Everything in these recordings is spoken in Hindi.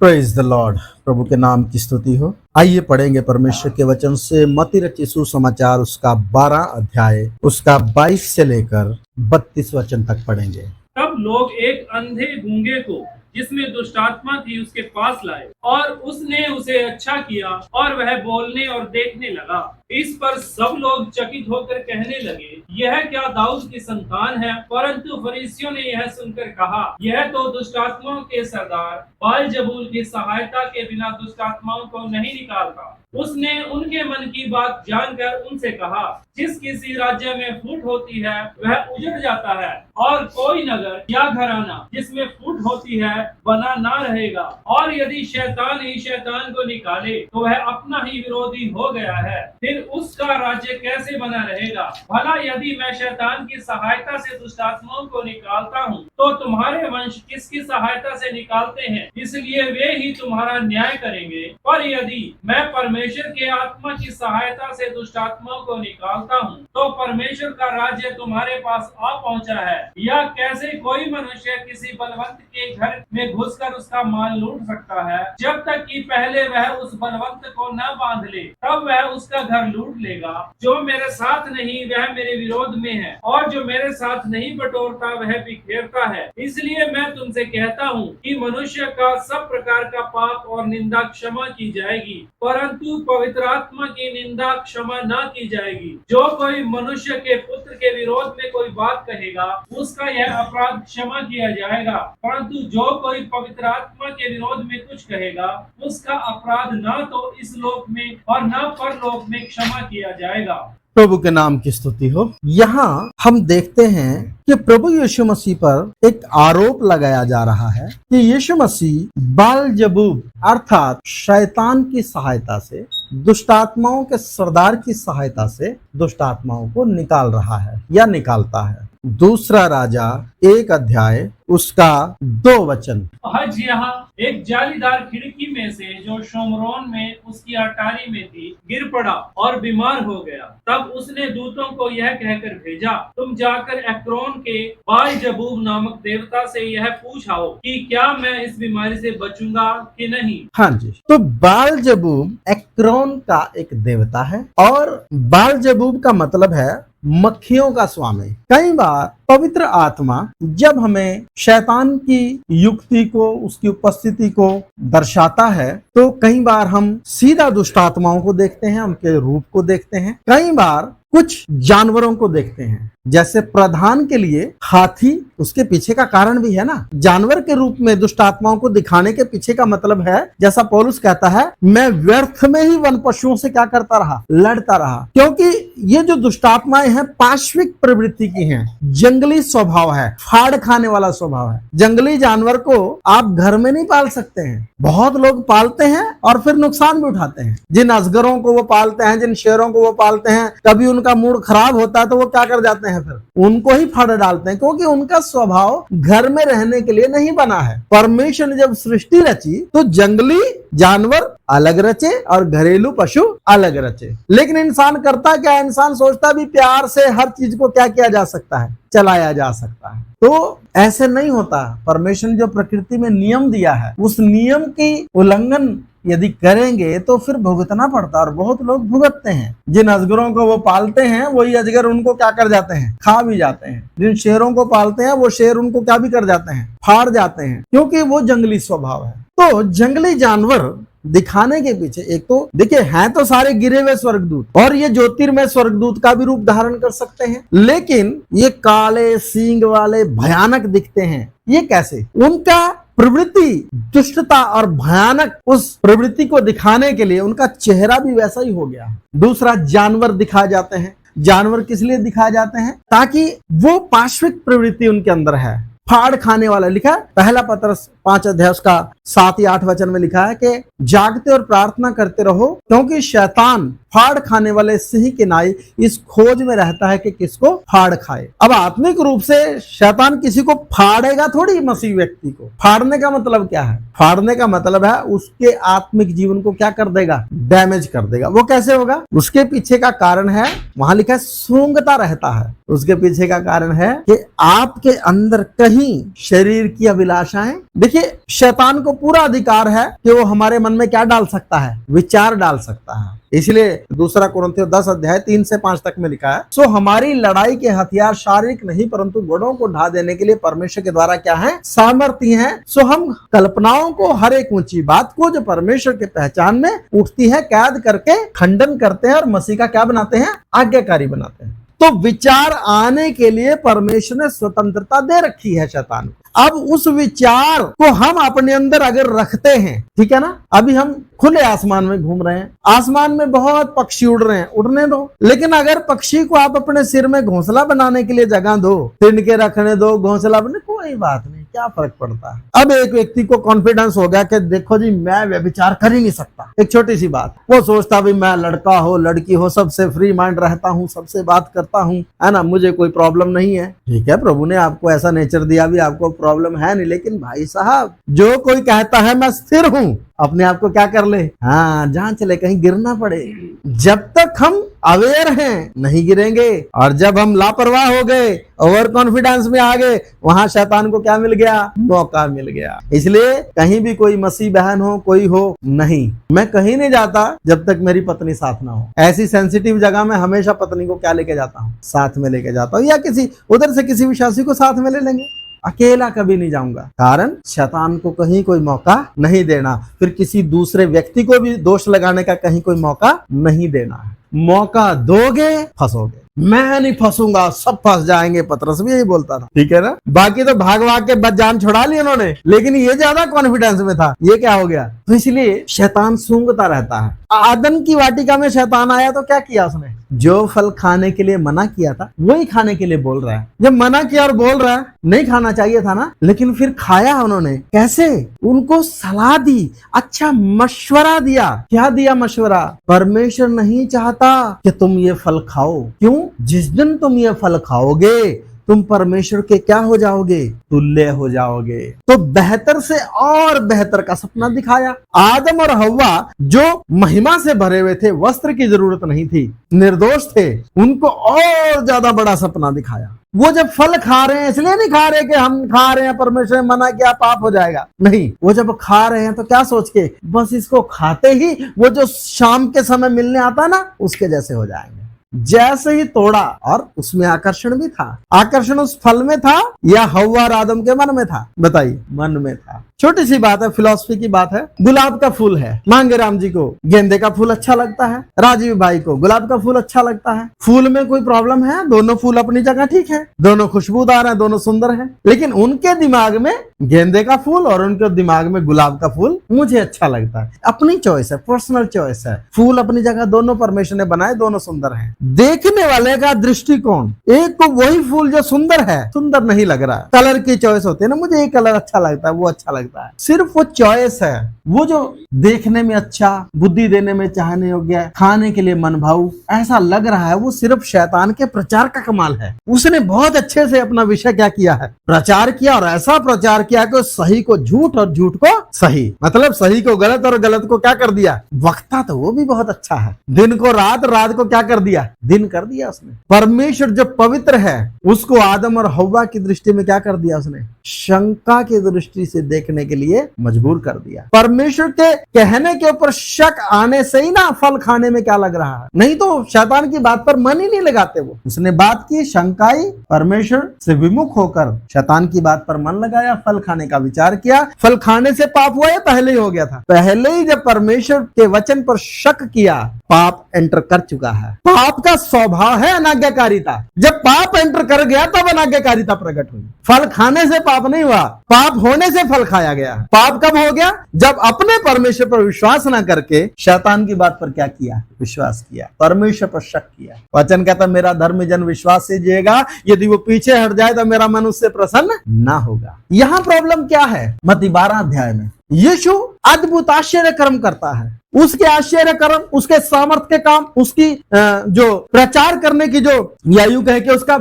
Praise the Lord. प्रभु के नाम की स्तुति हो। आइए पढ़ेंगे परमेश्वर के वचन से मत्ती रचित सुसमाचार उसका 12 अध्याय उसका 22 से लेकर 32 वचन तक पढ़ेंगे। तब लोग एक अंधे गूंगे को जिसमें दुष्टात्मा थी उसके पास लाए और उसने उसे अच्छा किया और वह बोलने और देखने लगा। इस पर सब लोग चकित होकर कहने लगे, यह क्या दाऊद की संतान है? परंतु फरीसियों ने यह सुनकर कहा, यह तो दुष्टात्माओं के सरदार बालजबूल की सहायता के बिना दुष्टात्माओं को नहीं निकालता। उसने उनके मन की बात जानकर उनसे कहा, जिस किसी राज्य में फूट होती है वह उजड़ जाता है और कोई नगर या घराना जिसमें फूट होती है बना ना रहेगा। और यदि शैतान ही शैतान को निकाले तो वह अपना ही विरोधी हो गया है, फिर उसका राज्य कैसे बना रहेगा? भला यदि मैं शैतान की सहायता से दुष्टात्माओं को निकालता हूँ तो तुम्हारे वंश किसकी सहायता से निकालते हैं? इसलिए वे ही तुम्हारा न्याय करेंगे। पर यदि मैं परमेश्वर के आत्मा की सहायता से दुष्टात्माओं को निकालता हूँ तो परमेश्वर का राज्य तुम्हारे पास आ पहुँचा है। या कैसे कोई मनुष्य किसी बलवंत के घर में घुसकर उसका माल लूट सकता है, जब तक कि पहले वह उस बलवंत को न बांध ले, तब वह उसका घर लूट लेगा। जो मेरे साथ नहीं वह मेरे विरोध में है, और जो मेरे साथ नहीं बटोरता वह बिखेरता है। इसलिए मैं तुमसे कहता हूँ कि मनुष्य का सब प्रकार का पाप और निंदा क्षमा की जाएगी, परंतु पवित्र आत्मा की निंदा क्षमा न की जाएगी। जो कोई मनुष्य के पुत्र के विरोध में कोई बात कहेगा उसका यह अपराध क्षमा किया जाएगा, परंतु जो कोई पवित्र आत्मा के विरोध में कुछ कहेगा उसका अपराध न तो इस लोक में और न परलोक में क्षमा किया जाएगा। प्रभु के नाम की स्तुति हो। यहाँ हम देखते हैं कि प्रभु यीशु मसीह पर एक आरोप लगाया जा रहा है कि यीशु मसीह बालजबूल अर्थात शैतान की सहायता से, दुष्टात्माओं के सरदार की सहायता से दुष्टात्माओं को निकाल रहा है या निकालता है। दूसरा राजा 1 अध्याय उसका 2 वचन। आज यहाँ एक जालीदार खिड़की में से जो शोमरोन में उसकी अटारी में थी गिर पड़ा और बीमार हो गया। तब उसने दूतों को यह कहकर भेजा, तुम जाकर एक्रोन के बालजबूब नामक देवता से यह पूछाओ कि क्या मैं इस बीमारी से बचूंगा कि नहीं। हाँ जी, तो बालजबूब एक्रोन का एक देवता है और बालजबूब का मतलब है मक्खियों का स्वामी। कई बार पवित्र आत्मा जब हमें शैतान की युक्ति को, उसकी उपस्थिति को दर्शाता है तो कई बार हम सीधा दुष्ट आत्माओं को देखते हैं, उनके रूप को देखते हैं। कई बार कुछ जानवरों को देखते हैं, जैसे प्रधान के लिए हाथी, उसके पीछे का कारण भी है ना। जानवर के रूप में दुष्ट आत्माओं को दिखाने के पीछे का मतलब है, जैसा पौलुस कहता है, मैं व्यर्थ में ही वन पशुओं से क्या करता रहा, लड़ता रहा। क्योंकि ये जो दुष्ट आत्माएं हैं पाश्विक प्रवृत्ति की हैं, जंगली स्वभाव है, फाड़ खाने वाला स्वभाव है। जंगली जानवर को आप घर में नहीं पाल सकते हैं। बहुत लोग पालते हैं और फिर नुकसान भी उठाते हैं। जिन अजगरों को वो पालते हैं, जिन शेरों को वो पालते हैं, कभी उनका मूड खराब होता है तो वो क्या कर जाते हैं, फिर उनको ही फाड़ डालते हैं, क्योंकि उनका स्वभाव घर में रहने के लिए नहीं बना है। परमेश्वर ने जब सृष्टि रची तो जंगली जानवर अलग रचे और घरेलू पशु अलग रचे। लेकिन इंसान करता क्या, इंसान सोचता भी प्यार से हर चीज को क्या किया जा सकता है, चलाया जा सकता है। तो ऐसे नहीं होता। परमेश्वर ने जो प्रकृति में नियम दिया है उस नियम की उल्लंघन यदि करेंगे तो फिर भुगतना पड़ता है, और बहुत लोग भुगतते हैं। जिन अजगरों को वो पालते हैं वही अजगर उनको क्या कर जाते हैं, खा भी जाते हैं। जिन शेरों को पालते हैं वो शेर उनको क्या भी कर जाते हैं, फाड़ जाते हैं, क्योंकि वो जंगली स्वभाव है। तो जंगली जानवर दिखाने के पीछे एक तो देखिए हैं तो सारे गिरे हुए स्वर्गदूत, और ये ज्योतिर्मय स्वर्गदूत का भी रूप धारण कर सकते हैं, लेकिन ये काले सींग वाले भयानक दिखते हैं। ये कैसे? उनका प्रवृत्ति दुष्टता और भयानक, उस प्रवृत्ति को दिखाने के लिए उनका चेहरा भी वैसा ही हो गया। दूसरा, जानवर दिखाए जाते हैं। जानवर किस लिए दिखाए जाते हैं? ताकि वो पाश्विक प्रवृत्ति उनके अंदर है, फाड़ खाने वाला। लिखा है पहला पत्रस 5 अध्याय उसका 7 या 8 वचन में लिखा है कि जागते और प्रार्थना करते रहो, क्योंकि शैतान फाड़ खाने वाले सिंह के नाई इस खोज में रहता है कि किसको फाड़ खाए। अब आत्मिक रूप से शैतान किसी को फाड़ेगा थोड़ी। मसीह व्यक्ति को फाड़ने का मतलब क्या है? फाड़ने का मतलब है उसके आत्मिक जीवन को क्या कर देगा, डैमेज कर देगा। वो कैसे होगा? उसके पीछे का कारण है, वहां लिखा है सूंघता रहता है। उसके पीछे का कारण है कि आपके अंदर कहीं शरीर की अभिलाषाएं, देखिए कि शैतान को पूरा अधिकार है कि वो हमारे मन में क्या डाल सकता है, विचार डाल सकता है। इसलिए दूसरा कुरिन्थियों 10 अध्याय 3 से 5 तक में लिखा है, सो हमारी लड़ाई के हथियार शारीरिक नहीं परंतु गुणों को ढा देने के लिए परमेश्वर के द्वारा क्या है, सामर्थ्य है। सो हम कल्पनाओं को, हर एक ऊंची बात को जो परमेश्वर के पहचान में उठती है, कैद करके खंडन करते हैं और मसीह का क्या बनाते हैं, आज्ञाकारी बनाते हैं। तो विचार आने के लिए परमेश्वर ने स्वतंत्रता दे रखी है शैतान को। अब उस विचार को हम अपने अंदर अगर रखते हैं, ठीक है ना, अभी हम खुले आसमान में घूम रहे हैं, आसमान में बहुत पक्षी उड़ रहे हैं, उड़ने दो, लेकिन अगर पक्षी को आप अपने सिर में घोंसला बनाने के लिए जगह दो, तिनके रखने दो, घोंसला बने, कोई बात नहीं, क्या फर्क पड़ता है। अब एक व्यक्ति को कॉन्फिडेंस हो गया कि देखो जी मैं व्यभिचार कर ही नहीं सकता, एक छोटी सी बात, वो सोचता भी मैं लड़का हो लड़की हो सबसे फ्री माइंड रहता हूँ, सबसे बात करता हूँ, है ना, मुझे कोई प्रॉब्लम नहीं है। ठीक है, प्रभु ने आपको ऐसा नेचर दिया, भी आपको प्रॉब्लम है नहीं, लेकिन भाई साहब जो कोई कहता है मैं स्थिर हूँ, अपने आप को क्या कर ले, हाँ जांच ले, कहीं गिरना पड़े। जब तक हम अवेयर हैं नहीं गिरेंगे, और जब हम लापरवाह हो गए, ओवर कॉन्फिडेंस में आ गए, वहां शैतान को क्या मिल गया, मौका मिल गया। इसलिए कहीं भी कोई मसीह बहन हो, कोई हो, नहीं, मैं कहीं नहीं जाता जब तक मेरी पत्नी साथ ना हो। ऐसी सेंसिटिव जगह में हमेशा पत्नी को क्या लेके जाता हूँ, साथ में लेके जाता हूँ, या किसी उधर से किसी विश्वासी को साथ में ले लेंगे, अकेला कभी नहीं जाऊंगा। कारण शैतान को कहीं कोई मौका नहीं देना, फिर किसी दूसरे व्यक्ति को भी दोष लगाने का कहीं कोई मौका नहीं देना है। मौका दोगे फंसोगे, मैं नहीं फंसूंगा, सब फंस जाएंगे, पतरस भी यही बोलता था, ठीक है ना। बाकी तो भाग भाग के बस जान छुड़ा ली उन्होंने, लेकिन ये ज्यादा कॉन्फिडेंस में था, ये क्या हो गया। तो इसलिए शैतान सूंघता रहता है। आदम की वाटिका में शैतान आया तो क्या किया उसने, जो फल खाने के लिए मना किया था वही खाने के लिए बोल रहा है। जब मना किया और बोल रहा है, नहीं खाना चाहिए था ना, लेकिन फिर खाया उन्होंने। कैसे, उनको सलाह दी, अच्छा मशवरा दिया। क्या दिया मशवरा, परमेश्वर नहीं चाहता कि तुम ये फल खाओ। क्यों, जिस दिन तुम ये फल खाओगे तुम परमेश्वर के क्या हो जाओगे, तुल्य हो जाओगे। तो बेहतर से और बेहतर का सपना दिखाया। आदम और हव्वा जो महिमा से भरे हुए थे, वस्त्र की जरूरत नहीं थी, निर्दोष थे, उनको और ज्यादा बड़ा सपना दिखाया। वो जब फल खा रहे हैं इसलिए नहीं खा रहे कि हम खा रहे हैं, परमेश्वर ने मना किया पाप हो जाएगा, नहीं, वो जब खा रहे हैं तो क्या सोच के, बस इसको खाते ही वो जो शाम के समय मिलने आता ना उसके जैसे हो जाएंगे। जैसे ही तोड़ा, और उसमें आकर्षण भी था। आकर्षण उस फल में था या हव्वा और आदम के मन में था, बताइए, मन में था। छोटी सी बात है, फिलॉसफी की बात है। गुलाब का फूल है, मांगेराम जी को गेंदे का फूल अच्छा लगता है, राजीव भाई को गुलाब का फूल अच्छा लगता है। फूल में कोई प्रॉब्लम है, दोनों फूल अपनी जगह ठीक है, दोनों खुशबूदार हैं, दोनों सुंदर हैं, लेकिन उनके दिमाग में गेंदे का फूल और उनके दिमाग में गुलाब का फूल मुझे अच्छा लगता है। अपनी चॉइस है, पर्सनल चॉइस है। फूल अपनी जगह दोनों परमेश्वर ने बनाए, दोनों सुंदर हैं। देखने वाले का दृष्टिकोण, एक को वही फूल जो सुंदर है सुंदर नहीं लग रहा है, कलर की चॉइस होती है ना, मुझे ये कलर अच्छा लगता है, वो अच्छा लगता है, सिर्फ वो चॉइस है। वो जो देखने में अच्छा, बुद्धि देने में चाहने योग्य, खाने के लिए मन भाऊ ऐसा लग रहा है, वो सिर्फ शैतान के प्रचार का कमाल है। उसने बहुत अच्छे से अपना विषय क्या किया है, प्रचार किया, और ऐसा प्रचार किया कि सही को झूठ और झूठ को सही, मतलब सही को गलत और गलत को क्या कर दिया। वक्ता तो वो भी बहुत अच्छा है, दिन को रात, रात को क्या कर दिया, दिन कर दिया उसने। परमेश्वर जो पवित्र है उसको आदम और हव्वा की दृष्टि में क्या कर दिया उसने, शंका की दृष्टि से देखने के लिए मजबूर कर दिया। परमेश्वर के कहने के ऊपर शक आने से ही ना फल खाने में क्या लग रहा है, नहीं तो शैतान की बात पर मन ही नहीं लगाते। वो उसने बात की, शंकाई, परमेश्वर से विमुख होकर शैतान की बात पर मन लगाया, फल खाने का विचार किया। फल खाने से पाप हुआ या पहले ही हो गया था, पहले ही जब परमेश्वर के वचन पर शक किया पाप एंटर कर चुका है। पाप का स्वभाव है अनाज्ञाकारिता, जब पाप एंटर कर गया तब अनाज्ञाकारिता प्रकट हुई। फल खाने से पाप नहीं हुआ, पाप होने से फल खाया गया। पाप कब हो गया, जब अपने परमेश्वर पर विश्वास ना करके शैतान की बात पर क्या किया, विश्वास किया, परमेश्वर पर शक किया। वचन कहता मेरा धर्मी जन विश्वास से जिएगा, यदि वो पीछे हट जाए तो मेरा मन उससे प्रसन्न ना होगा। यहाँ प्रॉब्लम क्या है, मत्ती 12 अध्याय में यीशु अद्भुत आश्चर्य कर्म करता है। उसके आश्चर्य कर्म, उसके सामर्थ्य के काम, उसकी जो प्रचार करने की जो या यूं कहे कि उसका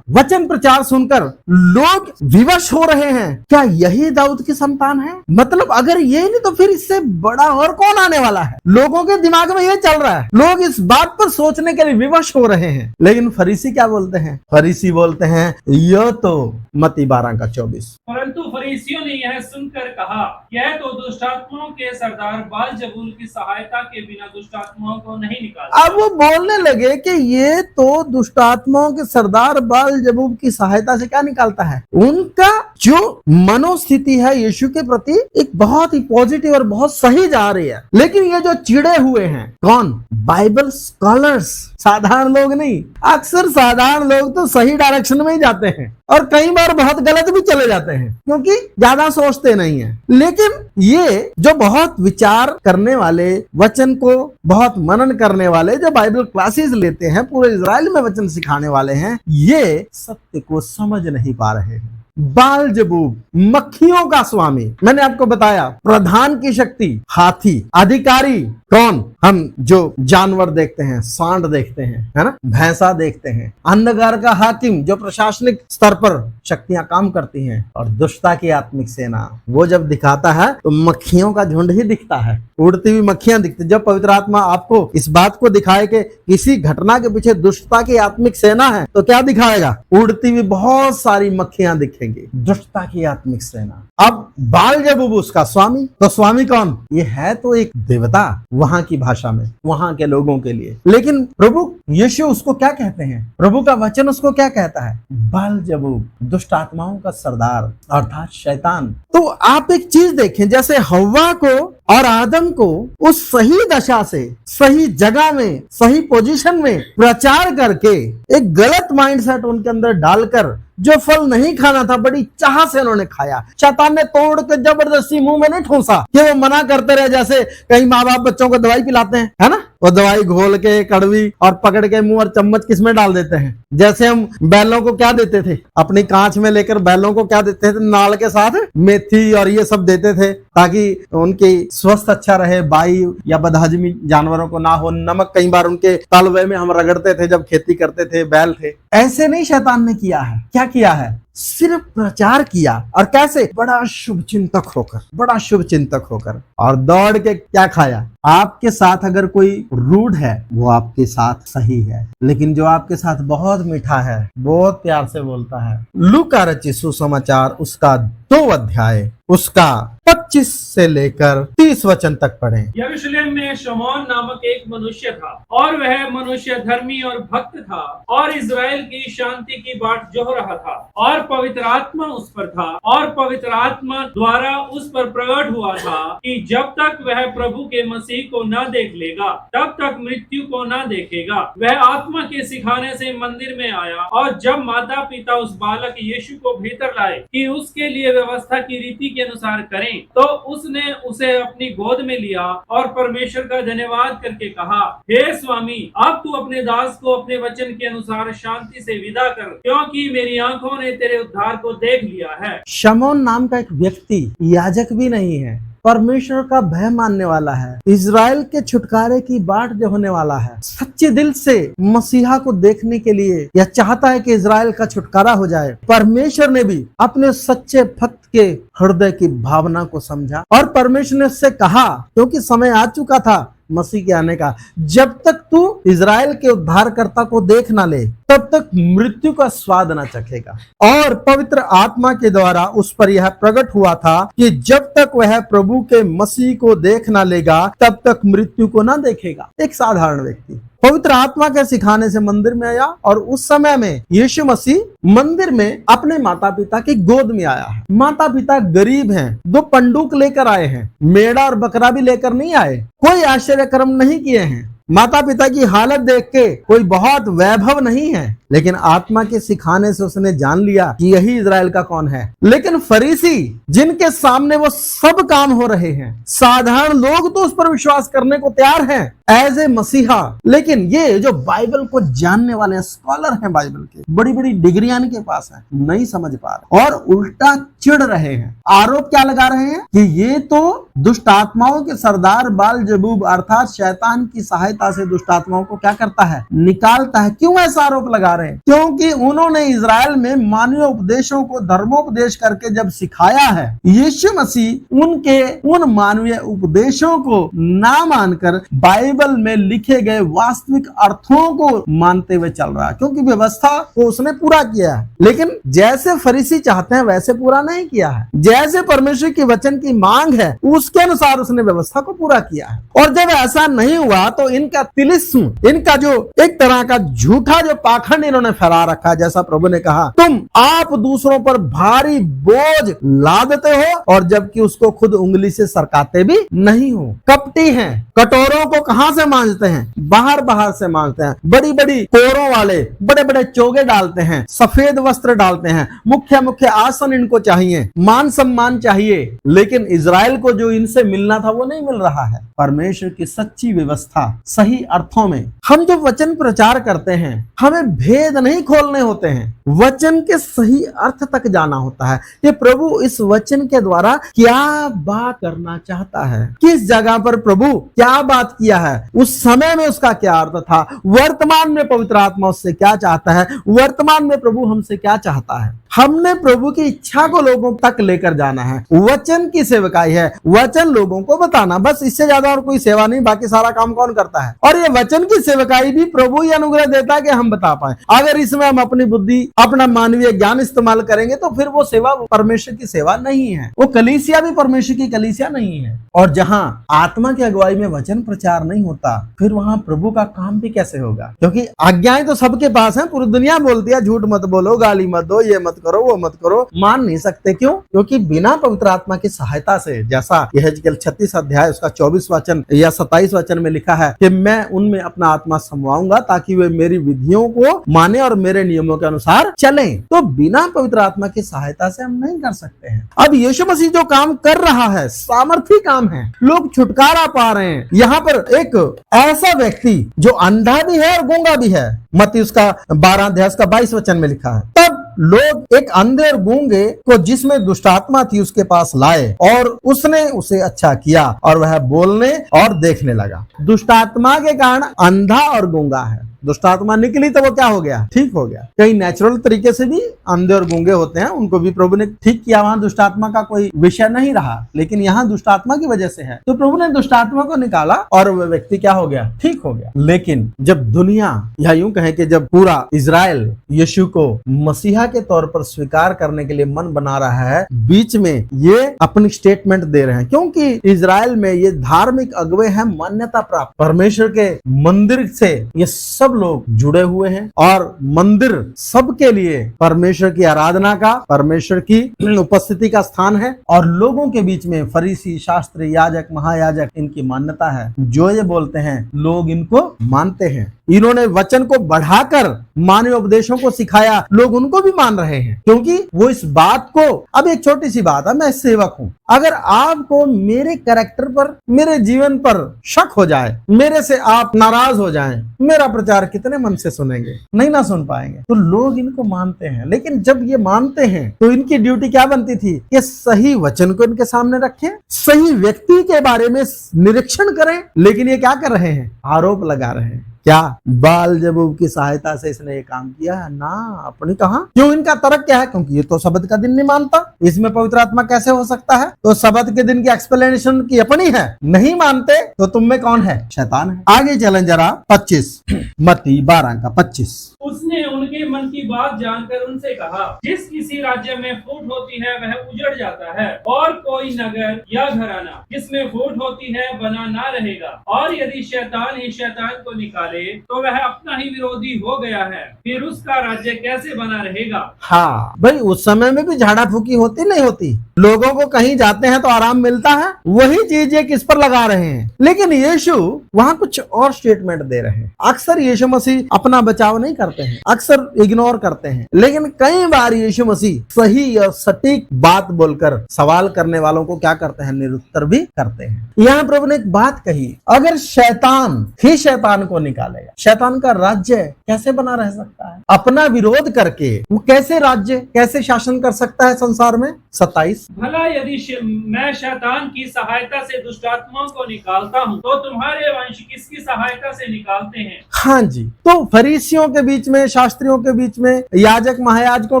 वचन प्रचार सुनकर लोग विवश हो रहे हैं। क्या यही दाऊद की संतान है? मतलब अगर ये नहीं तो फिर इससे बड़ा और कौन आने वाला है? लोगों के दिमाग में ये चल रहा है, लोग इस बात पर सोचने के लिए विवश हो रहे हैं। लेकिन फरीसी क्या बोलते हैं? फरीसी बोलते हैं यह तो मत्ती 12:24। परंतु फरीसियों ने यह सुनकर कहा, यह तो दुष्टात्माओं के सरदार बालजबूल की सहायता के बिना दुष्टात्माओं को नहीं निकालता। अब वो बोलने लगे कि ये तो दुष्टात्माओं के सरदार बालजबूल की सहायता से क्या निकालता है। उनका जो मनोस्थिति है यीशु के प्रति एक बहुत ही पॉजिटिव और बहुत सही जा रही है। लेकिन ये जो चिड़े हुए हैं, कौन? बाइबल स्कॉलर्स, साधारण लोग नहीं। अक्सर साधारण लोग तो सही डायरेक्शन में ही जाते हैं और कई बार बहुत गलत भी चले जाते हैं क्योंकि ज्यादा सोचते नहीं है। लेकिन ये जो बहुत विचार करने वाले, वचन को बहुत मनन करने वाले, जो बाइबल क्लासेस लेते हैं, पूरे इजराइल में वचन सिखाने वाले हैं, ये सत्य को समझ नहीं पा रहे हैं। बालजबूब, मक्खियों का स्वामी। मैंने आपको बताया प्रधान की शक्ति, हाथी, अधिकारी कौन? हम जो जानवर देखते हैं, सांड देखते हैं, है ना, भैंसा देखते हैं। अंधकार का हाकिम, जो प्रशासनिक स्तर पर शक्तियां काम करती हैं। और दुष्टता की आत्मिक सेना, वो जब दिखाता है तो मक्खियों का झुंड ही दिखता है, उड़ती हुई मक्खियां दिखती। जब पवित्र आत्मा आपको इस बात को दिखाए कि किसी घटना के पीछे दुष्टता की आत्मिक सेना है, तो क्या दिखाएगा? उड़ती हुई बहुत सारी मक्खियां दिखेंगी, दुष्टता की आत्मिक सेना। अब बालजबूब उसका स्वामी, तो स्वामी कौन? ये है तो एक देवता वहां की भाषा में, वहां के लोगों के लिए। लेकिन प्रभु यीशु उसको क्या कहते हैं? प्रभु का वचन उसको क्या कहता है? बालजबूब, दुष्ट आत्माओं का सरदार अर्थात शैतान। तो आप एक चीज देखें, जैसे हव्वा को और आदम को उस सही दशा से, सही जगह में, सही पोजीशन में प्रचार करके एक गलत माइंडसेट उनके अंदर डालकर जो फल नहीं खाना था, बड़ी चाह से उन्होंने खाया। शैतान ने तोड़ के जबरदस्ती मुंह में नहीं ठूंसा कि वो मना करते रहे, जैसे कई माँ बाप बच्चों को दवाई पिलाते हैं, है ना, वो दवाई घोल के कड़वी और पकड़ के मुंह और चम्मच किसमें डाल देते हैं। जैसे हम बैलों को क्या देते थे, अपनी कांच में लेकर बैलों को क्या देते थे? नाल के साथ मेथी और ये सब देते थे ताकि उनकी स्वास्थ्य अच्छा रहे, बाई या बदहजमी जानवरों को ना हो। नमक कई बार उनके तलवे में हम रगड़ते थे जब खेती करते थे, बैल थे। ऐसे नहीं शैतान ने किया है। क्या किया है? सिर्फ प्रचार किया। और कैसे? बड़ा शुभ चिंतक होकर, बड़ा शुभ चिंतक होकर। और दौड़ के क्या खाया? आपके साथ अगर कोई रूड है, वो आपके साथ सही है, लेकिन जो आपके साथ बहुत मीठा है, बहुत प्यार से बोलता है। लूका रचित सुसमाचार उसका 2 अध्याय उसका 25 से लेकर 30 वचन तक पढ़ें। यरूशलेम में शमौन नामक एक मनुष्य था और वह मनुष्य धर्मी और भक्त था और इजराइल की शांति की बाट जोह रहा था और पवित्र आत्मा उस पर था और पवित्र आत्मा द्वारा उस पर प्रकट हुआ था कि जब तक वह प्रभु के मसीह को न देख लेगा तब तक मृत्यु को न देखेगा। वह आत्मा के सिखाने से मंदिर में आया और जब माता पिता उस बालक यीशु को भीतर लाए कि उसके लिए व्यवस्था की रीति के अनुसार करें, तो उसने उसे अपनी गोद में लिया और परमेश्वर का धन्यवाद करके कहा, हे स्वामी, अब तू अपने दास को अपने वचन के अनुसार शांति से विदा कर, क्योंकि मेरी आंखों ने तेरे उद्धार को देख लिया है। शमौन नाम का एक व्यक्ति याजक भी नहीं है, परमेश्वर का भय मानने वाला है, इजराइल के छुटकारे की बाट जो होने वाला है, सच्चे दिल से मसीहा को देखने के लिए यह चाहता है कि इजराइल का छुटकारा हो जाए। परमेश्वर ने भी अपने सच्चे भक्त के हृदय की भावना को समझा और परमेश्वर ने उससे कहा, क्योंकि समय आ चुका था मसीह के आने का, जब तक तू इजराइल के उद्धारकर्ता को देख ना ले तब तक मृत्यु का स्वाद ना चखेगा। और पवित्र आत्मा के द्वारा उस पर यह प्रकट हुआ था कि जब तक वह प्रभु के मसीह को देख ना लेगा तब तक मृत्यु को ना देखेगा। एक साधारण व्यक्ति पवित्र आत्मा के सिखाने से मंदिर में आया और उस समय में यीशु मसीह मंदिर में अपने माता पिता की गोद में आया है। माता पिता गरीब हैं, 2 पंडूक लेकर आए हैं, मेढ़ा और बकरा भी लेकर नहीं आए, कोई आश्चर्य कर्म नहीं किए हैं। माता पिता की हालत देख के कोई बहुत वैभव नहीं है, लेकिन आत्मा के सिखाने से उसने जान लिया कि यही इजराइल का कौन है। लेकिन फरीसी जिनके सामने वो सब काम हो रहे हैं, साधारण लोग तो उस पर विश्वास करने को तैयार हैं एज ए मसीहा, लेकिन ये जो बाइबल को जानने वाले स्कॉलर हैं, बाइबल के बड़ी बड़ी डिग्रियां इनके पास है, नहीं समझ पा रहे और उल्टा चिढ़ रहे हैं, आरोप क्या लगा रहे हैं कि ये तो दुष्ट आत्माओं के सरदार बालजबूब अर्थात शैतान की सहायता से दुष्ट आत्माओं को क्या करता है, निकालता है। क्यों ऐसा आरोप लगा रहे हैं? क्योंकि उन्होंने इजराइल में मानवीय उपदेशों को धर्मोपदेश करके जब सिखाया है, यीशु मसीह उनके उन मानवीय उपदेशों को ना मानकर बाइबल में लिखे गए वास्तविक अर्थों को मानते हुए चल रहा है, क्योंकि व्यवस्था को उसने पूरा किया है, लेकिन जैसे फरीसी चाहते हैं वैसे पूरा नहीं किया है। जैसे परमेश्वर की वचन की मांग है उसके अनुसार उसने व्यवस्था को पूरा किया है। और जब ऐसा नहीं हुआ तो इनका तिलिस्म, इनका जो एक तरह का झूठा जो पाखंड इन्होंने फैला रखा, जैसा प्रभु ने कहा, तुम आप दूसरों पर भारी बोझ लादते हो और जबकि उसको खुद उंगली से सरकाते भी नहीं हो। कपटी हैं, कटोरों को कहां से मांजते हैं? बाहर बाहर से मांजते हैं। बड़ी बड़ी कोरों वाले बड़े बड़े चोगे डालते हैं, सफेद वस्त्र डालते हैं, मुख्य मुख्य आसन इनको चाहिए, मान सम्मान चाहिए, लेकिन इजराइल को जो इनसे मिलना था वो नहीं मिल रहा है। परमेश्वर की सच्ची व्यवस्था सही अर्थों में हम जो वचन प्रचार करते हैं, हमें भेद नहीं खोलने होते हैं, वचन के सही अर्थ तक जाना होता है कि प्रभु इस वचन के द्वारा क्या बात करना चाहता है, किस जगह पर प्रभु क्या बात किया है, उस समय में उसका क्या अर्थ था, वर्तमान में पवित्र आत्मा उससे क्या चाहता है, वर्तमान में प्रभु हमसे क्या चाहता है। हमने प्रभु की इच्छा को लोगों तक लेकर जाना है। वचन की सेवकाई है, वचन लोगों को बताना, बस इससे ज्यादा और कोई सेवा नहीं। बाकी सारा काम कौन करता है? और ये वचन की सेवकाई भी प्रभु ही अनुग्रह देता है कि हम बता पाए। अगर इसमें हम अपनी बुद्धि, अपना मानवीय ज्ञान इस्तेमाल करेंगे तो फिर वो सेवा परमेश्वर की सेवा नहीं है, वो कलीसिया भी परमेश्वर की कलीसिया नहीं है। और जहां आत्मा की अगुवाई में वचन प्रचार नहीं होता, फिर वहां प्रभु का काम भी कैसे होगा? क्योंकि आज्ञाएं तो सबके पास हैं, पूरी दुनिया बोलती है झूठ मत बोलो, गाली मत दो, ये मत करो, वो मत करो, मान नहीं सकते। क्यों? क्योंकि बिना पवित्र आत्मा की सहायता से, जैसा यहेजकेल 36 अध्याय उसका 24 वचन या 27 वचन में लिखा है कि मैं उनमें अपना आत्मा समवाऊंगा ताकि वे मेरी विधियों को माने और मेरे नियमों के अनुसार चलें। तो बिना पवित्र आत्मा की सहायता से हम नहीं कर सकते हैं। अब यीशु मसीह जो काम कर रहा है सामर्थी काम है, लोग छुटकारा पा रहे हैं। यहाँ पर एक ऐसा व्यक्ति जो अंधा भी है और गूंगा भी है, मत्ती उसका 12 अध्याय का 22 वचन में लिखा है, तब लोग एक अंधे और गूंगे को जिसमें दुष्टात्मा थी उसके पास लाए और उसने उसे अच्छा किया और वह बोलने और देखने लगा। दुष्टात्मा के कारण अंधा और गूंगा है, दुष्टात्मा निकली तो वो क्या हो गया? ठीक हो गया। कई नेचुरल तरीके से भी अंधे और गूंगे होते हैं, उनको भी प्रभु ने ठीक किया, वहां दुष्टात्मा का कोई विषय नहीं रहा, लेकिन यहाँ दुष्टात्मा की वजह से है। तो प्रभु ने दुष्टात्मा को निकाला और वह व्यक्ति क्या हो गया? ठीक हो गया। लेकिन जब दुनिया, या यूं कहें कि जब पूरा इजराइल यीशु को मसीहा के तौर पर स्वीकार करने के लिए मन बना रहा है, बीच में ये अपनी स्टेटमेंट दे रहे हैं, क्योंकि इजराइल में ये धार्मिक अगुवे हैं, मान्यता प्राप्त परमेश्वर के मंदिर से ये सब लोग जुड़े हुए हैं और मंदिर सबके लिए परमेश्वर की आराधना का, परमेश्वर की उपस्थिति का स्थान है। और लोगों के बीच में फरीसी, शास्त्री, याजक, महायाजक, इनकी मान्यता है। जो ये बोलते हैं लोग इनको मानते हैं। इन्होंने वचन को बढ़ाकर मानवीय उपदेशों को सिखाया, लोग उनको भी मान रहे हैं, क्योंकि वो इस बात को, अब एक छोटी सी बात है, मैं सेवक हूं, अगर आपको मेरे कैरेक्टर पर, मेरे जीवन पर शक हो जाए, मेरे से आप नाराज हो जाएं, मेरा प्रचार कितने मन से सुनेंगे? नहीं ना सुन पाएंगे। तो लोग इनको मानते हैं, लेकिन जब ये मानते हैं तो इनकी ड्यूटी क्या बनती थी कि सही वचन को इनके सामने रखें, सही व्यक्ति के बारे में निरीक्षण करें। लेकिन ये क्या कर रहे हैं? आरोप लगा रहे हैं। क्या बालजबूब की सहायता से इसने ये काम किया है? ना, अपनी कहा। क्यों? इनका तर्क क्या है? क्योंकि ये तो सबत का दिन नहीं मानता, इसमें पवित्र आत्मा कैसे हो सकता है? तो सबत के दिन की एक्सप्लेनेशन की अपनी है, नहीं मानते तो तुम में कौन है? शैतान है। आगे चलें जरा 25 मत्ती 12 का 25। उसने उनके मन की बात जानकर उनसे कहा, जिस किसी राज्य में फूट होती है वह उजड़ जाता है, और कोई नगर या घराना जिसमें फूट होती है बना ना रहेगा। और यदि शैतान ही शैतान को निकाले तो वह अपना ही विरोधी हो गया है, फिर उसका राज्य कैसे बना रहेगा? हाँ भाई, उस समय में भी झाड़ा फूकी होती नहीं होती, लोगों को कहीं जाते हैं तो आराम मिलता है, वही चीज ये किस पर लगा रहे हैं। लेकिन यीशु वहां कुछ और स्टेटमेंट दे रहे हैं। अक्सर यीशु मसीह अपना बचाव नहीं कर करते हैं, अक्सर इग्नोर करते हैं। लेकिन कई बार यीशु मसीह सही और सटीक बात बोलकर सवाल करने वालों को क्या करते हैं, निरुत्तर भी करते हैं। यहाँ प्रभु ने एक बात कही, अगर शैतान ही शैतान को निकालेगा, शैतान का राज्य कैसे बना रह सकता है? अपना विरोध करके वो कैसे राज्य, कैसे शासन कर सकता है संसार में? 27, भला यदि मैं शैतान की सहायता से दुष्टात्माओं को निकालता हूँ तो तुम्हारे वंश किसकी सहायता से निकालते हैं? हाँ जी, तो फरीसियों के बीच में, शास्त्रियों के बीच में, याजक महायाजकों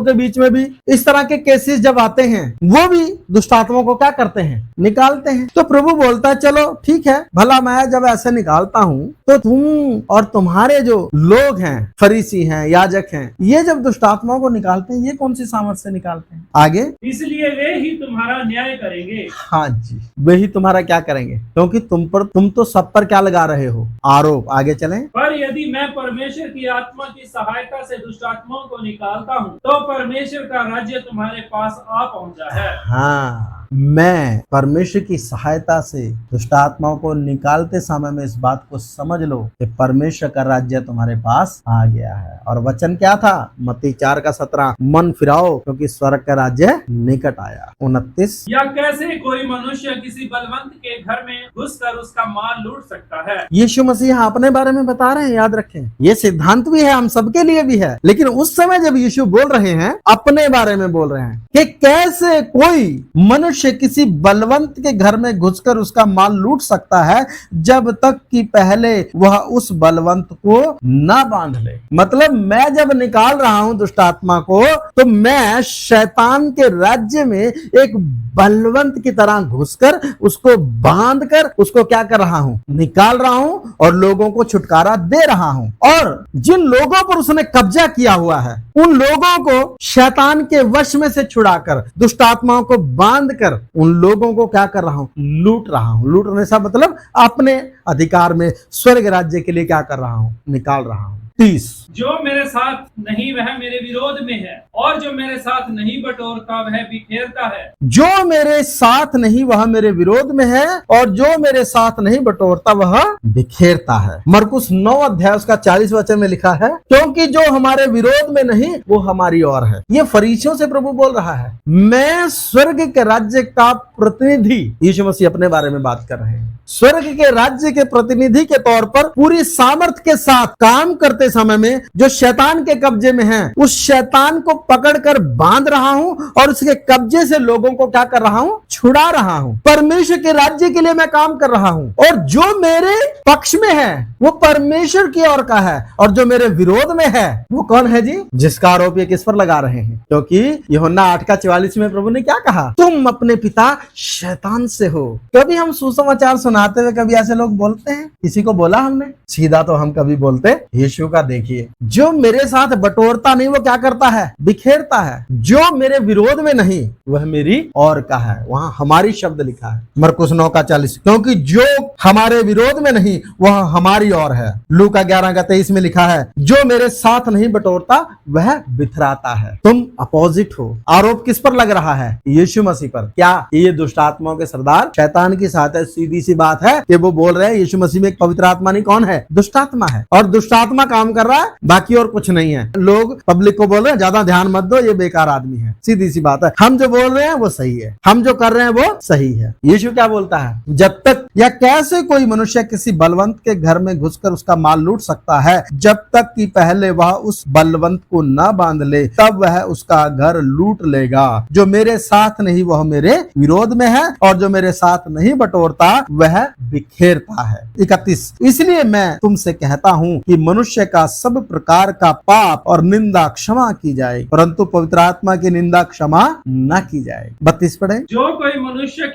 के बीच में भी इस तरह के केसेस जब आते हैं, वो भी दुष्टात्माओं को क्या करते हैं, निकालते हैं। तो प्रभु बोलता है चलो ठीक है, भला मैं जब ऐसे निकालता हूँ तो तुम और तुम्हारे जो लोग हैं, फरीसी हैं, याजक हैं, ये जब दुष्टात्माओं को निकालते हैं, ये कौन सी सामर्थ्य से निकालते हैं? आगे, इसलिए वे ही तुम्हारा न्याय करेंगे। हाँ जी, वे ही तुम्हारा क्या करेंगे, क्योंकि तुम तो सब पर क्या लगा रहे हो, आरोप। आगे चलें, पर यदि मैं परमेश्वर की आत्मा की सहायता से दुष्टात्माओं को निकालता हूँ तो परमेश्वर का राज्य तुम्हारे पास आ पहुँचा है। हाँ, मैं परमेश्वर की सहायता से दुष्टात्माओं को निकालते समय में इस बात को समझ लो कि परमेश्वर का राज्य तुम्हारे पास आ गया है। और वचन क्या था? मत्ती 4:17, मन फिराओ क्योंकि स्वर्ग का राज्य निकट आया। 29, या कैसे कोई मनुष्य किसी बलवंत के घर में घुसकर उसका माल लूट सकता है? यीशु मसीह अपने बारे में बता रहे हैं, याद रखें, ये सिद्धांत भी है, हम सबके लिए भी है। लेकिन उस समय जब यीशु बोल रहे हैं, अपने बारे में बोल रहे हैं कि कैसे कोई मनुष्य किसी बलवंत के घर में घुसकर उसका माल लूट सकता है जब तक कि पहले वह उस बलवंत को ना बांध ले। मतलब मैं जब निकाल रहा हूं दुष्टात्मा को, तो मैं शैतान के राज्य में एक बलवंत की तरह घुसकर उसको बांध कर उसको क्या कर रहा हूं, निकाल रहा हूं और लोगों को छुटकारा दे रहा हूं। और जिन लोगों पर उसने कब्जा किया हुआ है, उन लोगों को शैतान के वश में से छुड़ाकर, दुष्टात्माओं को बांध कर उन लोगों को क्या कर रहा हूं, लूट रहा हूं। लूटने से मतलब अपने अधिकार में स्वर्ग राज्य के लिए क्या कर रहा हूं, निकाल रहा हूं। 30, जो मेरे साथ नहीं वह मेरे विरोध में है, और जो मेरे साथ नहीं बटोरता वह बिखेरता है। जो मेरे साथ नहीं वह मेरे विरोध में है, और जो मेरे साथ नहीं बटोरता वह बिखेरता है। मरकुस 9 उसका 40 वचन में लिखा है, क्योंकि जो हमारे विरोध में नहीं वो हमारी ओर है। ये फरीसियों से प्रभु बोल रहा है। मैं स्वर्ग के राज्य का प्रतिनिधि, यीशु मसीह अपने बारे में बात कर रहे हैं, स्वर्ग के राज्य के प्रतिनिधि के तौर पर पूरी सामर्थ्य के साथ काम करते समय में जो शैतान के कब्जे में है, उस शैतान को पकड़कर बांध रहा हूं और उसके कब्जे से लोगों को क्या कर रहा हूं, छुड़ा रहा हूं। परमेश्वर के राज्य के लिए मैं काम कर रहा हूं, और जो मेरे पक्ष में है वो परमेश्वर की ओर का है, और जो मेरे विरोध में है वो कौन है जी? जिसका आरोप ये किस पर लगा रहे हैं? क्योंकि यूहन्ना 8:44 में प्रभु ने क्या कहा? तुम अपने पिता शैतान से हो। कभी हम सुसमाचार सुनाते हुए कभी ऐसे लोग बोलते हैं? किसी को बोला हमने? सीधा तो हम कभी बोलते यीशु का देखिए, जो मेरे साथ बटोरता नहीं वो क्या करता है, बिखेरता है। जो मेरे विरोध में नहीं वह मेरी ओर का है। वहां हमारी शब्द लिखा है, मरकुस 9:40, क्योंकि जो हमारे विरोध में नहीं वह हमारी ओर है। लूका 11:23 में लिखा है, जो मेरे साथ नहीं बटोरता वह बिथराता है। तुम अपोजिट हो। आरोप किस पर लग रहा है? यीशु मसीह पर। क्या ये दुष्टात्माओं के सरदार शैतान की साथ है? सीधी सी बात है कि वो बोल रहे हैं यीशु मसीह में एक पवित्र आत्मा नहीं, कौन है? दुष्टात्मा है, और दुष्टात्मा काम कर रहा है, बाकी और कुछ नहीं है। लोग पब्लिक को बोल रहे हैं ज्यादा ध्यान मत दो, ये बेकार आदमी है। सीधी सी बात है, हम जो बोल रहे हैं वो सही है, हम जो कर रहे हैं वो सही है। यीशु क्या बोलता है? जब तक, या कैसे कोई मनुष्य किसी बलवंत के घर में घुसकर उसका माल लूट सकता है जब तक कि पहले वह उस बलवंत को न बांध ले, तब वह उसका घर लूट लेगा। जो मेरे साथ नहीं वह मेरे विरोध में है, और जो मेरे साथ नहीं बटोरता वह बिखेरता है। 31, इसलिए मैं तुमसे कहता हूं कि मनुष्य का सब प्रकार का पाप और निंदा क्षमा की जाए, परंतु पवित्र आत्मा की निंदा क्षमा न की जाए। 32 पढ़े। जो कोई मनुष्य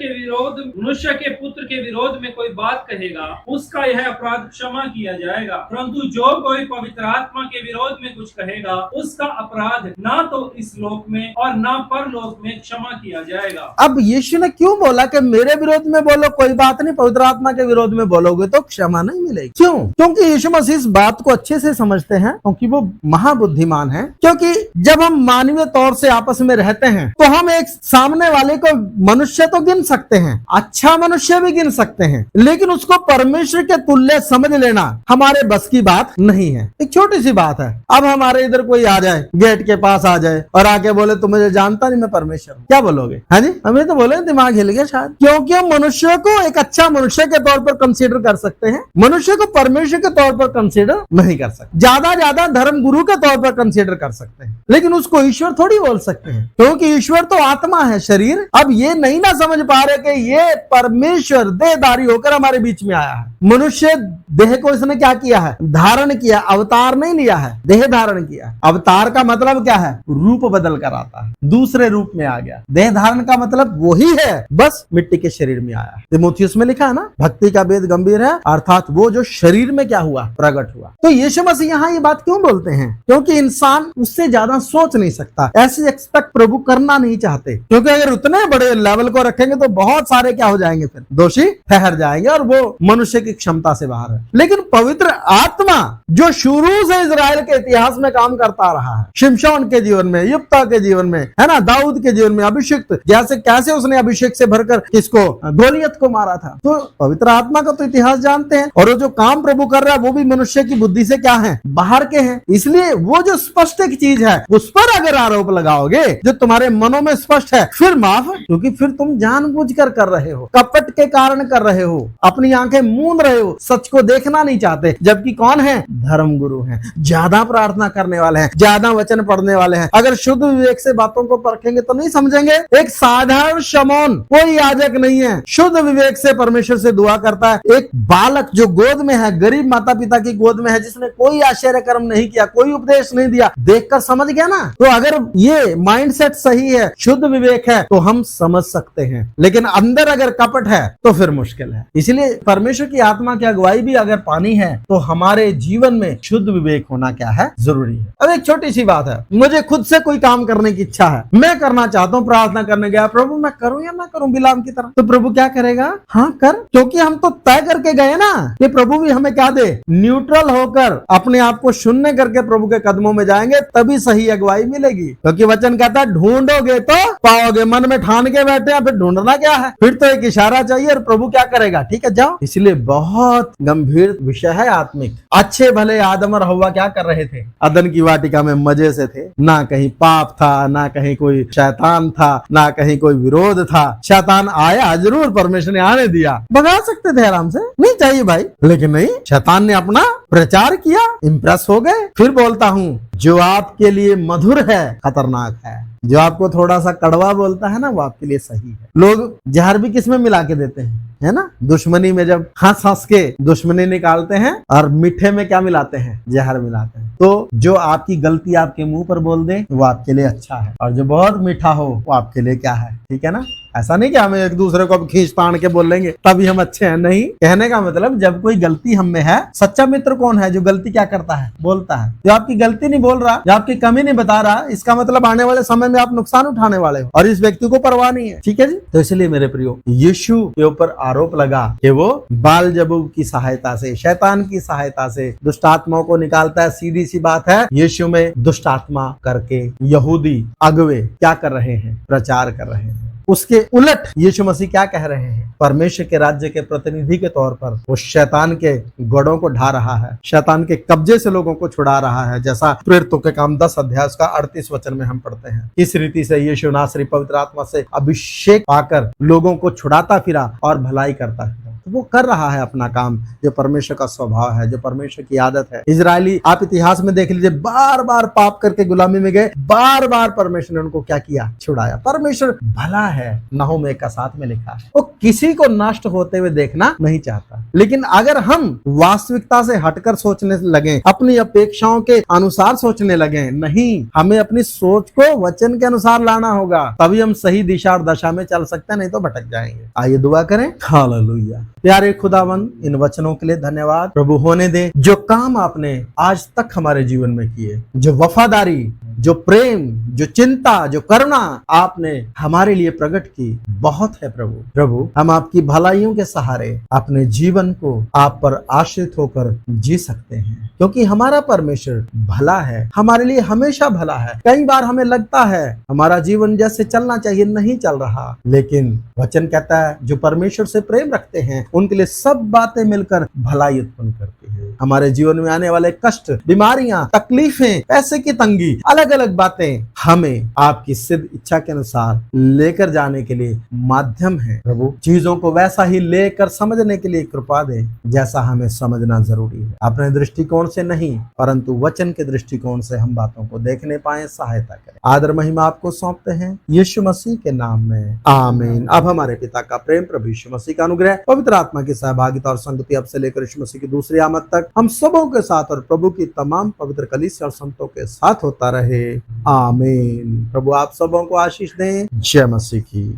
के पुत्र के विरोध में कोई बात कहेगा उसका यह अपराध क्षमा किया जाएगा, परंतु जो कोई पवित्र आत्मा के विरोध में कुछ कहेगा उसका अपराध ना तो इस लोक में और ना परलोक में क्षमा किया जाएगा। अब यीशु ने क्यों बोला कि मेरे विरोध में बोलो कोई बात नहीं, पवित्र आत्मा के विरोध में बोलोगे तो क्षमा नहीं मिलेगी? क्यों? क्योंकि यीशु मसीह इस बात को अच्छे से से समझते हैं क्योंकि वो महाबुद्धिमान है। क्योंकि जब हम मानवीय तौर से आपस में रहते हैं तो हम एक सामने वाले को मनुष्य तो गिन सकते हैं, अच्छा मनुष्य भी गिन सकते हैं, लेकिन उसको परमेश्वर के तुल्य समझ लेना हमारे बस की बात नहीं है। एक छोटी सी बात है, अब हमारे इधर कोई आ जाए, गेट के पास आ जाए और आके बोले तुम मुझे जानता नहीं, मैं परमेश्वर हूँ, क्या बोलोगे? हाँ जी, हमें तो बोले दिमाग हिल गया शायद, क्योंकि हम मनुष्य को एक अच्छा मनुष्य के तौर पर कंसीडर कर सकते हैं, मनुष्य को परमेश्वर के तौर पर कंसीडर नहीं कर सकते। ज्यादा धर्म गुरु के तौर पर कंसीडर कर सकते हैं, लेकिन उसको ईश्वर थोड़ी बोल सकते हैं, क्योंकि ईश्वर तो आत्मा है, शरीर। अब ये नहीं ना समझ पा रहे कि ये परमेश्वर देहधारी होकर हमारे बीच में आया है। मनुष्य देह को इसने क्या किया है? धारण किया, अवतार नहीं लिया है, देह धारण किया। अवतार का मतलब क्या है? रूप बदल कर आता है, दूसरे रूप में आ गया। देह धारण का मतलब वही है, बस मिट्टी के शरीर में आया। तिमोथियुस में लिखा है ना, भक्ति का वेद गंभीर है, अर्थात वो जो शरीर में क्या हुआ? प्रकट हुआ। तो यीशु मसीह यहाँ ये बात क्यों बोलते हैं? क्योंकि इंसान उससे ज्यादा सोच नहीं सकता, ऐसे एक्सपेक्ट प्रभु करना नहीं चाहते, क्योंकि अगर उतने बड़े लेवल को रखेंगे तो बहुत सारे क्या हो जाएंगे? फिर दोषी ठहर जाएंगे और वो मनुष्य की क्षमता से बाहर है। लेकिन पवित्र आत्मा जो शुरू से इजराइल के इतिहास में काम करता रहा है, शिमशोन के जीवन में, युप्ता के जीवन में, है ना, दाऊद के जीवन में, अभिषिक्त जैसे कैसे उसने अभिषेक से भरकर किसको? गोलियत को मारा था। तो पवित्र आत्मा का तो इतिहास जानते हैं, और वो जो काम प्रभु कर रहा है वो भी मनुष्य की बुद्धि से क्या है? बाहर के हैं। इसलिए वो जो स्पष्ट एक चीज है उस पर अगर आरोप लगाओगे जो तुम्हारे मनों में स्पष्ट है, फिर माफ, क्योंकि फिर तुम जानबूझकर कर रहे हो, कपट के कारण कर रहे हो, अपनी आंखें मूंद रहे हो, सच को देखना नहीं चाहते। जबकि कौन है? धर्म गुरु हैं, ज्यादा प्रार्थना करने वाले हैं, ज्यादा वचन पढ़ने वाले हैं। अगर शुद्ध विवेक से बातों को परखेंगे तो नहीं समझेंगे। एक साधारण शमौन, कोई याजक नहीं है, शुद्ध विवेक से परमेश्वर से दुआ करता है। एक बालक जो गोद में है, गरीब माता पिता की गोद में है, जिसने कोई आश्चर्य कर्म नहीं किया, कोई उपदेश नहीं दिया, देखकर समझ गया ना। तो अगर ये माइंडसेट सही है, शुद्ध विवेक है, तो हम समझ सकते हैं। लेकिन अंदर अगर कपट है तो फिर मुश्किल है। इसलिए परमेश्वर की आत्मा की अगुवाई भी अगर पानी है तो हमारे जीवन में शुद्ध विवेक होना क्या है? जरूरी है। अब एक छोटी सी बात है, मुझे खुद से कोई काम करने की इच्छा है, मैं करना चाहता हूँ, प्रार्थना करने गया, प्रभु मैं करूँ या ना करूँ बिलाम की तरह? तो प्रभु क्या करेगा? हाँ कर, क्योंकि हम तो तय करके गए ना कि प्रभु भी हमें क्या दे? न्यूट्रल होकर अपने आप को शून्य करके प्रभु के कदमों में जाएंगे, तभी सही अगुवाई मिलेगी। क्योंकि वचन कहता है ढूंढोगे तो पाओगे। मन में ठान के बैठे हैं, फिर ढूंढना क्या है? फिर तो एक इशारा चाहिए और प्रभु क्या करेगा? ठीक है जाओ। इसलिए बहुत गंभीर विषय है आत्मिक। अच्छे भले आदम और हव्वा क्या कर रहे थे? अदन की वाटिका में मजे से थे, ना कहीं पाप था, ना कहीं कोई शैतान था, ना कहीं कोई विरोध था। शैतान आया जरूर, परमेश्वर ने आने दिया, भगा सकते थे आराम से, नहीं चाहिए भाई, लेकिन नहीं, शैतान ने अपना प्रचार किया, इंप्रेस हो गए। फिर बोलता हूं, जो आपके लिए मधुर है खतरनाक है, जो आपको थोड़ा सा कड़वा बोलता है ना वो आपके लिए सही है। लोग जहर भी किसमें मिला के देते हैं, है ना? दुश्मनी में जब हंस हंस के दुश्मनी निकालते हैं, और मीठे में क्या मिलाते हैं? जहर मिलाते हैं। तो जो आपकी गलती आपके मुंह पर बोल दे वो आपके लिए अच्छा है, और जो बहुत मीठा हो वो आपके लिए क्या है? ठीक है ना? ऐसा नहीं कि हमें एक दूसरे को अब खींच तान के बोल लेंगे तभी हम अच्छे हैं, नहीं। कहने का मतलब जब कोई गलती हम में है, सच्चा मित्र कौन है? जो गलती क्या करता है? बोलता है। जो आपकी गलती नहीं बोल रहा, जो आपकी कमी नहीं बता रहा, इसका मतलब आने वाले समय में आप नुकसान उठाने वाले हो, और इस व्यक्ति को परवाह नहीं है। ठीक है जी? तो इसलिए मेरे प्रियो, यीशु के ऊपर आरोप लगा कि वो बालजबूब की सहायता से, शैतान की सहायता से दुष्ट आत्माओं को निकालता है। सीधी सी बात है, यीशु में दुष्ट आत्मा करके यहूदी अगुवे क्या कर रहे हैं? प्रचार कर रहे हैं। उसके उलट यीशु मसीह क्या कह रहे हैं? परमेश्वर के राज्य के प्रतिनिधि के तौर पर वो शैतान के गढ़ों को ढा रहा है, शैतान के कब्जे से लोगों को छुड़ा रहा है। जैसा प्रेरितों के काम 10 अध्याय का 38 वचन में हम पढ़ते हैं। इस रीति से यीशु नासरी पवित्र आत्मा से अभिषेक पाकर लोगों को छुड़ाता फिरा और भलाई करता है। तो वो कर रहा है अपना काम, जो परमेश्वर का स्वभाव है, जो परमेश्वर की आदत है। इजरायली आप इतिहास में देख लीजिए, बार बार पाप करके गुलामी में गए, बार बार परमेश्वर ने उनको क्या किया? छुड़ाया। परमेश्वर भला है, नहूम 1:7 में लिखा है। वो किसी को नष्ट होते हुए देखना नहीं चाहता। लेकिन अगर हम वास्तविकता से हटकर सोचने लगे, अपनी अपेक्षाओं के अनुसार सोचने लगे, नहीं, हमें अपनी सोच को वचन के अनुसार लाना होगा, तभी हम सही दिशा और दशा में चल सकते हैं, नहीं तो भटक जाएंगे। आइए दुआ करें। हालेलुया। प्यारे खुदावन, इन वचनों के लिए धन्यवाद। प्रभु होने दे जो काम आपने आज तक हमारे जीवन में किए, जो वफादारी जो प्रेम, जो चिंता, जो करुणा आपने हमारे लिए प्रकट की बहुत है प्रभु। प्रभु, हम आपकी भलाइयों के सहारे अपने जीवन को आप पर आश्रित होकर जी सकते हैं, क्योंकि हमारा परमेश्वर भला है, हमारे लिए हमेशा भला है। कई बार हमें लगता है हमारा जीवन जैसे चलना चाहिए नहीं चल रहा, लेकिन वचन कहता है जो परमेश्वर से प्रेम रखते हैं उनके लिए सब बातें मिलकर भलाई उत्पन्न करती है। हमारे जीवन में आने वाले कष्ट, बीमारियां, तकलीफें, पैसे की तंगी, अलग अलग बातें हमें आपकी सिद्ध इच्छा के अनुसार लेकर जाने के लिए माध्यम है। प्रभु, चीजों को वैसा ही लेकर समझने के लिए कृपा दे जैसा हमें समझना जरूरी है। अपने दृष्टिकोण से नहीं परंतु वचन के दृष्टिकोण से हम बातों को देखने पाए, सहायता करें। आदर महिमा आपको सौंपते हैं यीशु मसीह के नाम में, आमीन। अब हमारे पिता का प्रेम, प्रभु यीशु मसीह का अनुग्रह, पवित्र आत्मा की सहभागिता और संगति अब से लेकर यीशु मसीह की दूसरी आमद तक हम सबों के साथ और प्रभु की तमाम पवित्र कलीसिया और संतों के साथ होता रहे, आमीन। प्रभु आप सबों को आशीष दें। जय मसीह की।